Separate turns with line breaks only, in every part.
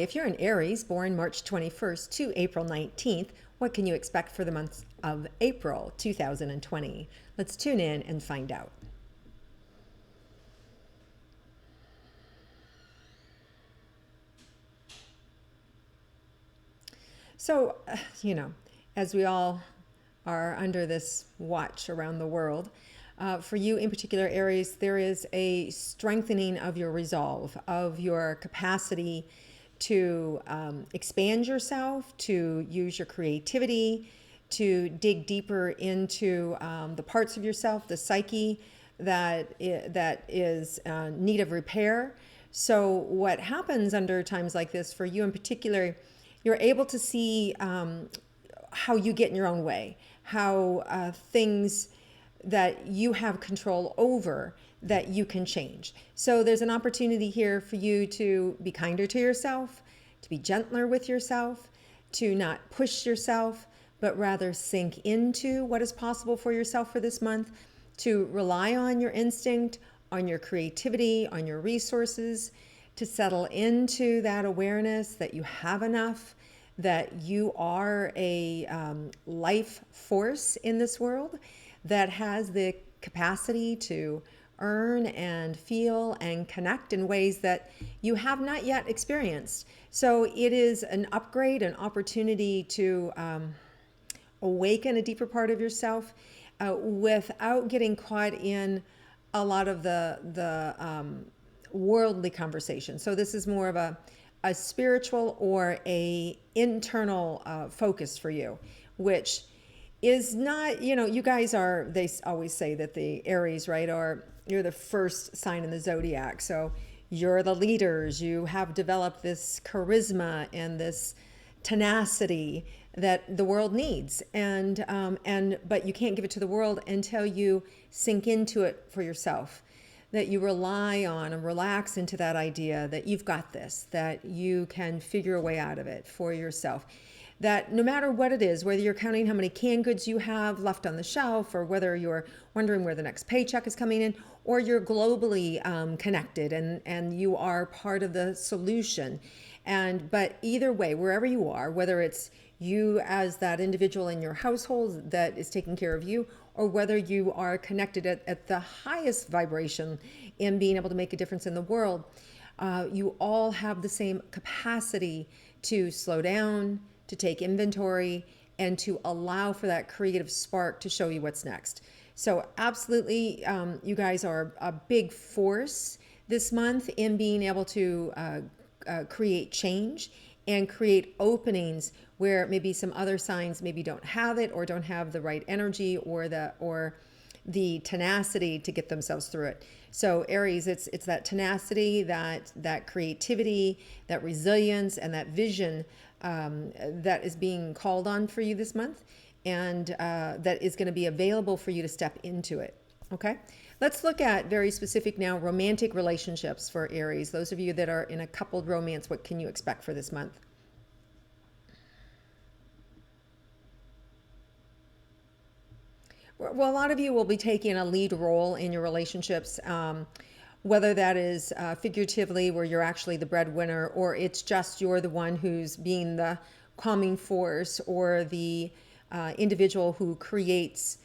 if you're an Aries, born March 21st to April 19th, what can you expect for the month of April 2020? Let's tune in and find out. So, as we all are under this watch around the world, for you in particular, Aries, there is a strengthening of your resolve, of your capacity to expand yourself, to use your creativity, to dig deeper into the parts of yourself, the psyche that is need of repair. So what happens under times like this for you in particular, you're able to see how you get in your own way, how things that you have control over that you can change. So there's an opportunity here for you to be kinder to yourself, to be gentler with yourself, to not push yourself, but rather sink into what is possible for yourself for this month, to rely on your instinct, on your creativity, on your resources, to settle into that awareness that you have enough, that you are a life force in this world that has the capacity to earn and feel and connect in ways that you have not yet experienced. So it is an upgrade, an opportunity to awaken a deeper part of yourself without getting caught in a lot of the worldly conversation. So this is more of a spiritual or a internal focus for you, which is not, you guys are, they always say that the Aries, right, you're the first sign in the zodiac. So you're the leaders, you have developed this charisma and this tenacity that the world needs. But you can't give it to the world until you sink into it for yourself, that you rely on and relax into that idea that you've got this, that you can figure a way out of it for yourself. That no matter what it is, whether you're counting how many canned goods you have left on the shelf, or whether you're wondering where the next paycheck is coming in, or you're globally connected and you are part of the solution. But either way, wherever you are, whether it's you as that individual in your household that is taking care of you, or whether you are connected at the highest vibration in being able to make a difference in the world, you all have the same capacity to slow down, to take inventory, and to allow for that creative spark to show you what's next. So absolutely, you guys are a big force this month in being able to create change and create openings where maybe some other signs maybe don't have it, or don't have the right energy or the tenacity to get themselves through it. So Aries, it's that tenacity, that creativity, that resilience, and that vision that is being called on for you this month, and that is going to be available for you to step into it. Okay, let's look at very specific now romantic relationships for Aries. Those of you that are in a coupled romance, what can you expect for this month? Well, a lot of you will be taking a lead role in your relationships, whether that is figuratively, where you're actually the breadwinner, or it's just you're the one who's being the calming force, or the individual who creates,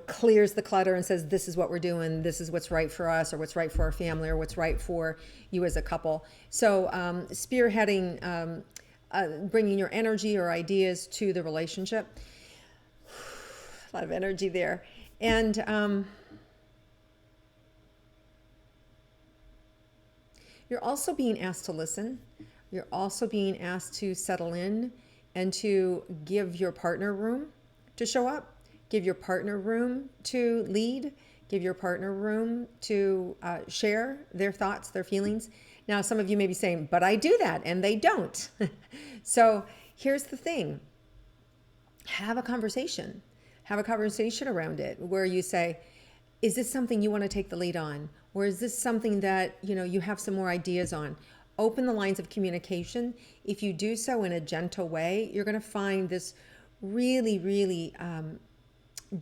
clears the clutter and says, this is what we're doing, this is what's right for us, or what's right for our family, or what's right for you as a couple. So spearheading, bringing your energy or ideas to the relationship. A lot of energy there. And you're also being asked to listen. You're also being asked to settle in and to give your partner room to show up, give your partner room to lead, give your partner room to share their thoughts, their feelings. Now, some of you may be saying, but I do that, and they don't. So here's the thing. Have a conversation. Have a conversation around it where you say, is this something you want to take the lead on? Or is this something that, you have some more ideas on? Open the lines of communication. If you do so in a gentle way, you're going to find this really, really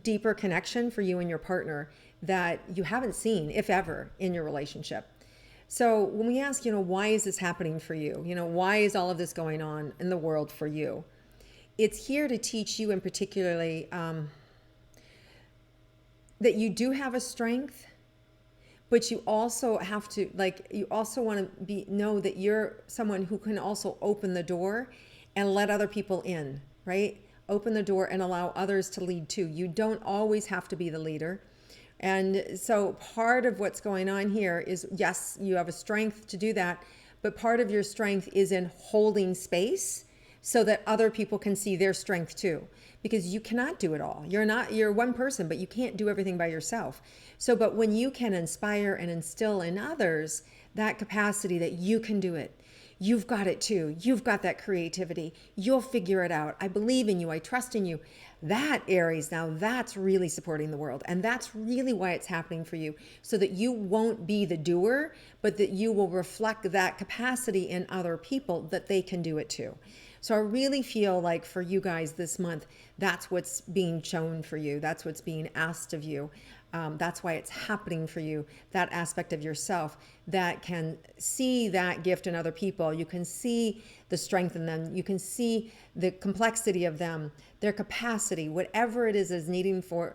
deeper connection for you and your partner that you haven't seen, if ever, in your relationship. So when we ask, why is this happening for you? Why is all of this going on in the world for you? It's here to teach you, in particularly, that you do have a strength, but you also have to, you also want to know that you're someone who can also open the door and let other people in, right? Open the door and allow others to lead too. You don't always have to be the leader. And so part of what's going on here is, yes, you have a strength to do that, but part of your strength is in holding space so that other people can see their strength too. Because you cannot do it all. You're one person, but you can't do everything by yourself. So, but when you can inspire and instill in others that capacity that you can do it, you've got it too. You've got that creativity. You'll figure it out. I believe in you. I trust in you. That, Aries, now that's really supporting the world. And that's really why it's happening for you. So that you won't be the doer, but that you will reflect that capacity in other people that they can do it too. So I really feel like for you guys this month, that's what's being shown for you. That's what's being asked of you. That's why it's happening for you, that aspect of yourself that can see that gift in other people. You can see the strength in them. You can see the complexity of them, their capacity, whatever it is needing for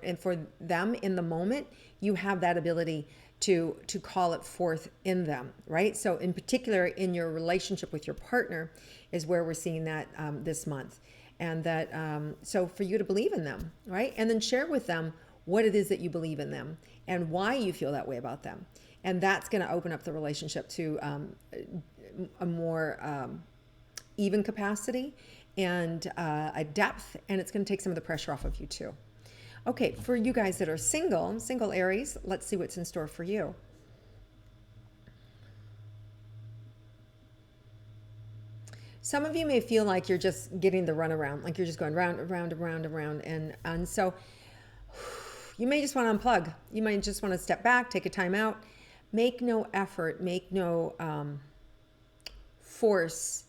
them in the moment, you have that ability to call it forth in them, right? So in particular, in your relationship with your partner is where we're seeing that this month. And that, so for you to believe in them, right? And then share with them what it is that you believe in them and why you feel that way about them. And that's going to open up the relationship to a more even capacity and a depth, and it's going to take some of the pressure off of you too. Okay, for you guys that are single Aries, let's see what's in store for you. Some of you may feel like you're just getting the runaround, like you're just going round, around, around, around. And so you may just want to unplug. You might just want to step back, take a time out, make no effort, make no force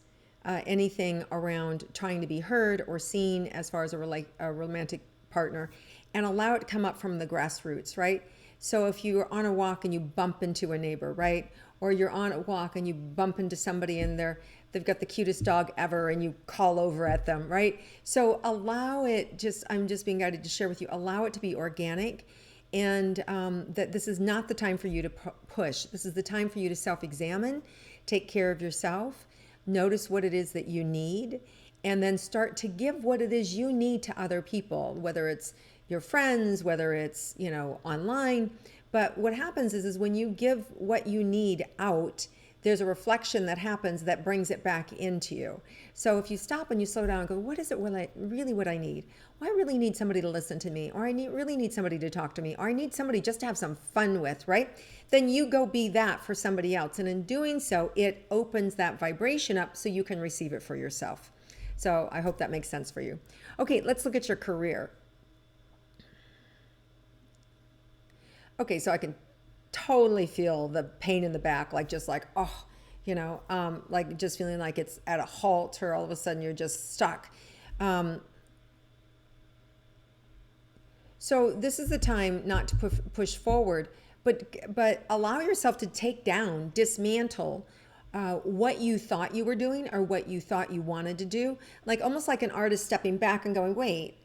anything around trying to be heard or seen as far as a romantic partner, and allow it to come up from the grassroots, right? So if you're on a walk and you bump into a neighbor, right? Or you're on a walk and you bump into somebody and they've got the cutest dog ever and you call over at them, right? So allow it, I'm just being guided to share with you, allow it to be organic, and that this is not the time for you to push. This is the time for you to self-examine, take care of yourself, notice what it is that you need, and then start to give what it is you need to other people, whether it's your friends, whether it's, online. But what happens is when you give what you need out, there's a reflection that happens that brings it back into you. So if you stop and you slow down and go, what is it really what I need? Well, I really need somebody to listen to me, or really need somebody to talk to me, or I need somebody just to have some fun with, right? Then you go be that for somebody else. And in doing so, it opens that vibration up so you can receive it for yourself. So I hope that makes sense for you. Okay, let's look at your career. Okay, so I can totally feel the pain in the back, like just like just feeling like it's at a halt, or all of a sudden you're just stuck. So this is the time not to push forward, but allow yourself to take down, dismantle what you thought you were doing or what you thought you wanted to do, like almost like an artist stepping back and going, wait,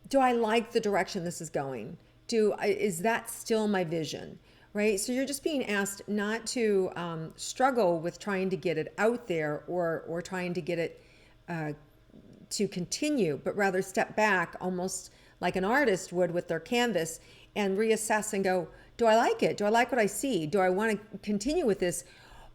do I like the direction this is going? Is that still my vision? Right? So you're just being asked not to struggle with trying to get it out there or trying to get it to continue, but rather step back almost like an artist would with their canvas and reassess and go, do I like it? Do I like what I see? Do I want to continue with this?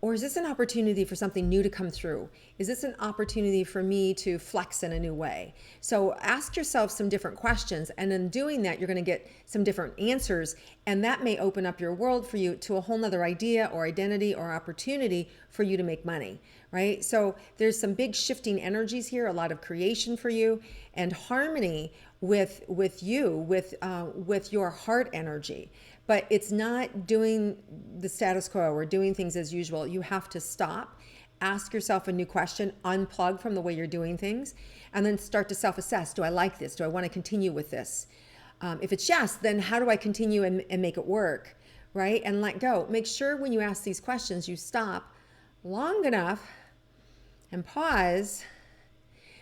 Or is this an opportunity for something new to come through? Is this an opportunity for me to flex in a new way? So ask yourself some different questions, and in doing that, you're going to get some different answers, and that may open up your world for you to a whole nother idea or identity or opportunity for you to make money, right? So there's some big shifting energies here, a lot of creation for you, and harmony with your heart energy. But it's not doing the status quo or doing things as usual. You have to stop, ask yourself a new question, unplug from the way you're doing things, and then start to self-assess. Do I like this? Do I want to continue with this? If it's yes, then how do I continue and make it work? right? And let go. Make sure when you ask these questions, you stop long enough and pause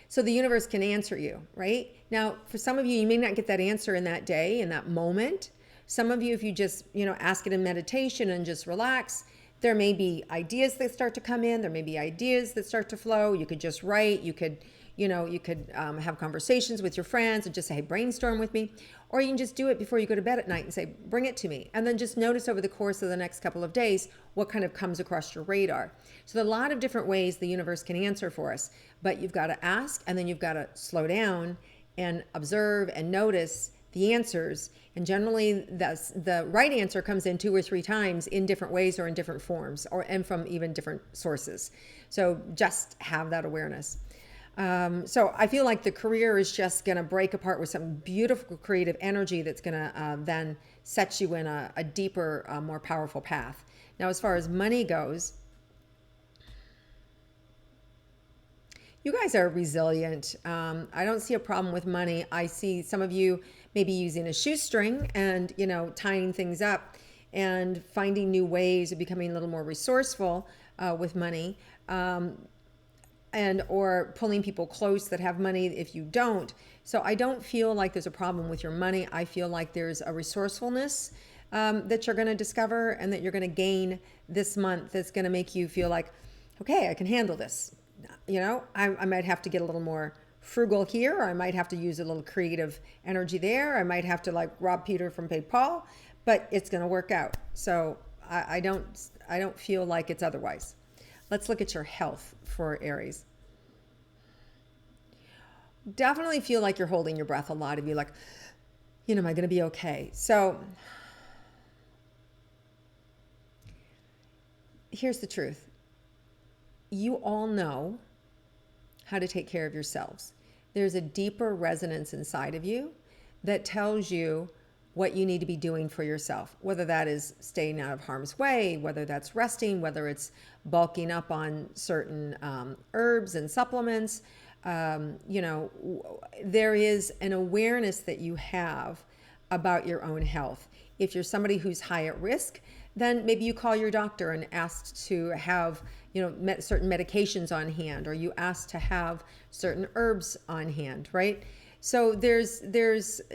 so the universe can answer you, right? Now, for some of you, you may not get that answer in that day, in that moment. Some of you, if you just, ask it in meditation and just relax, there may be ideas that start to come in. There may be ideas that start to flow. You could just write. You could, have conversations with your friends and just say, hey, brainstorm with me. Or you can just do it before you go to bed at night and say, bring it to me. And then just notice over the course of the next couple of days what kind of comes across your radar. So there are a lot of different ways the universe can answer for us. But you've got to ask, and then you've got to slow down and observe and notice the answers. And generally, the right answer comes in 2 or 3 times in different ways or in different forms, and from even different sources. So just have that awareness. So I feel like the career is just going to break apart with some beautiful creative energy that's going to then set you in a deeper, more powerful path. Now, as far as money goes, you guys are resilient. I don't see a problem with money. I see some of you maybe using a shoestring and, tying things up and finding new ways of becoming a little more resourceful with money. Or pulling people close that have money if you don't. So I don't feel like there's a problem with your money. I feel like there's a resourcefulness that you're going to discover and that you're going to gain this month that's going to make you feel like, okay, I can handle this. I might have to get a little more frugal here, or I might have to use a little creative energy there. I might have to like rob Peter from paid Paul, but it's going to work out. So I don't feel like it's otherwise. Let's look at your health for Aries. Definitely feel like you're holding your breath. A lot of you like, am I going to be okay? So here's the truth. You all know how to take care of yourselves. There's a deeper resonance inside of you that tells you what you need to be doing for yourself, whether that is staying out of harm's way, whether that's resting, whether it's bulking up on certain herbs and supplements. There is an awareness that you have about your own health. If you're somebody who's high at risk, then maybe you call your doctor and ask to have, certain medications on hand, or you ask to have certain herbs on hand, right? So there's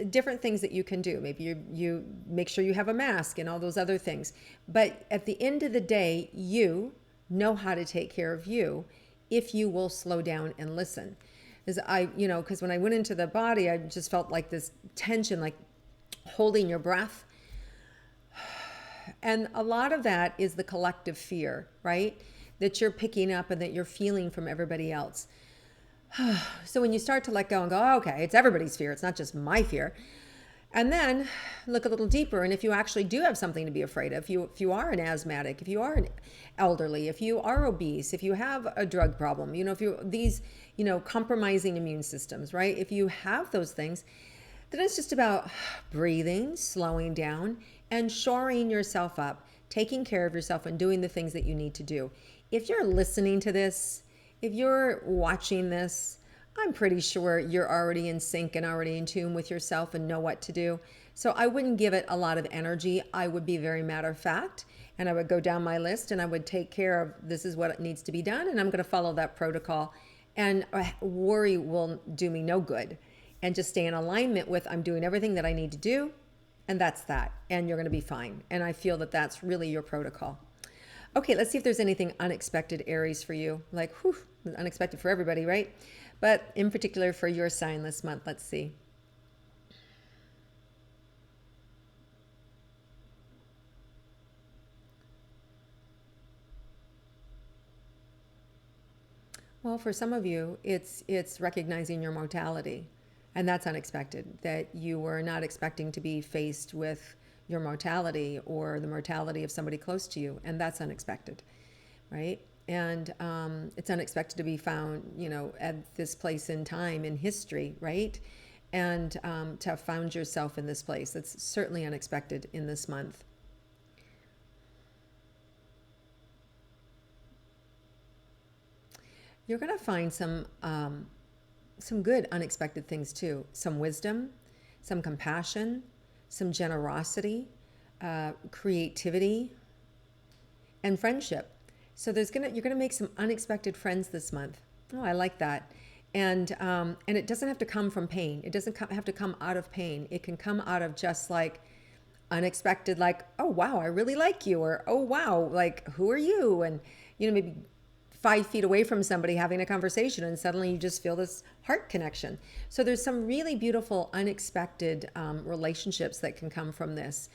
different things that you can do. Maybe you make sure you have a mask and all those other things. But at the end of the day, you know how to take care of you if you will slow down and listen. Because when I went into the body, I just felt like this tension, like holding your breath. And a lot of that is the collective fear, right? That you're picking up and that you're feeling from everybody else. So when you start to let go and go, oh, okay, it's everybody's fear. It's not just my fear. And then look a little deeper. And if you actually do have something to be afraid of, if you are an asthmatic, if you are an elderly, if you are obese, if you have a drug problem, compromising immune systems, right? If you have those things, then it's just about breathing, slowing down, and shoring yourself up, taking care of yourself and doing the things that you need to do. If you're listening to this, if you're watching this, I'm pretty sure you're already in sync and already in tune with yourself and know what to do. So I wouldn't give it a lot of energy. I would be very matter of fact, and I would go down my list and I would take care of this is what needs to be done, and I'm going to follow that protocol. And worry will do me no good. And just stay in alignment with I'm doing everything that I need to do, and that's that. And you're going to be fine. And I feel that that's really your protocol. Okay, let's see if there's anything unexpected, Aries, for you. Like, unexpected for everybody, right? But in particular for your sign this month, let's see. Well, for some of you, it's recognizing your mortality. And that's unexpected, that you were not expecting to be faced with your mortality or the mortality of somebody close to you. And that's unexpected, right? And it's unexpected to be found, at this place in time in history, right? And to have found yourself in this place. That's certainly unexpected in this month. You're going to find some good unexpected things too. Some wisdom, some compassion, some generosity, creativity, and friendship. So you're gonna make some unexpected friends this month. Oh, I like that. And it doesn't have to come from pain. It doesn't have to come out of pain. It can come out of just like unexpected, like, oh wow, I really like you, or oh wow, like who are you? And maybe 5 feet away from somebody having a conversation, and suddenly you just feel this heart connection. So there's some really beautiful, unexpected relationships that can come from this.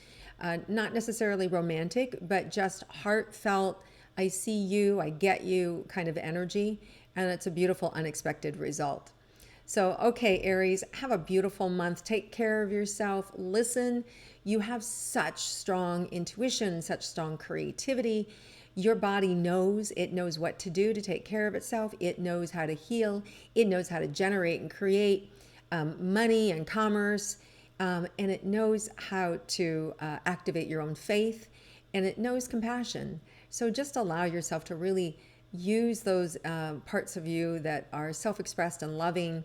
Not necessarily romantic, but just heartfelt, I see you, I get you kind of energy. And it's a beautiful, unexpected result. So, okay, Aries, have a beautiful month. Take care of yourself. Listen. You have such strong intuition, such strong creativity. Your body knows. It knows what to do to take care of itself. It knows how to heal. It knows how to generate and create money and commerce. And it knows how to activate your own faith. And it knows compassion. So just allow yourself to really use those parts of you that are self-expressed and loving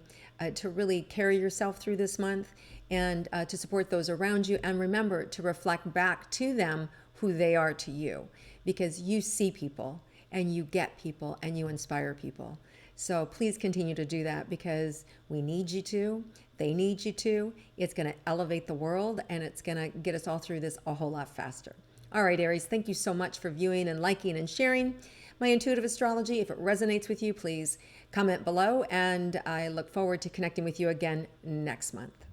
to really carry yourself through this month, and to support those around you. And remember to reflect back to them who they are to you, because you see people and you get people and you inspire people. So please continue to do that, because we need you to. They need you to. It's going to elevate the world, and it's going to get us all through this a whole lot faster. All right, Aries, thank you so much for viewing and liking and sharing my intuitive astrology. If it resonates with you, please comment below, and I look forward to connecting with you again next month.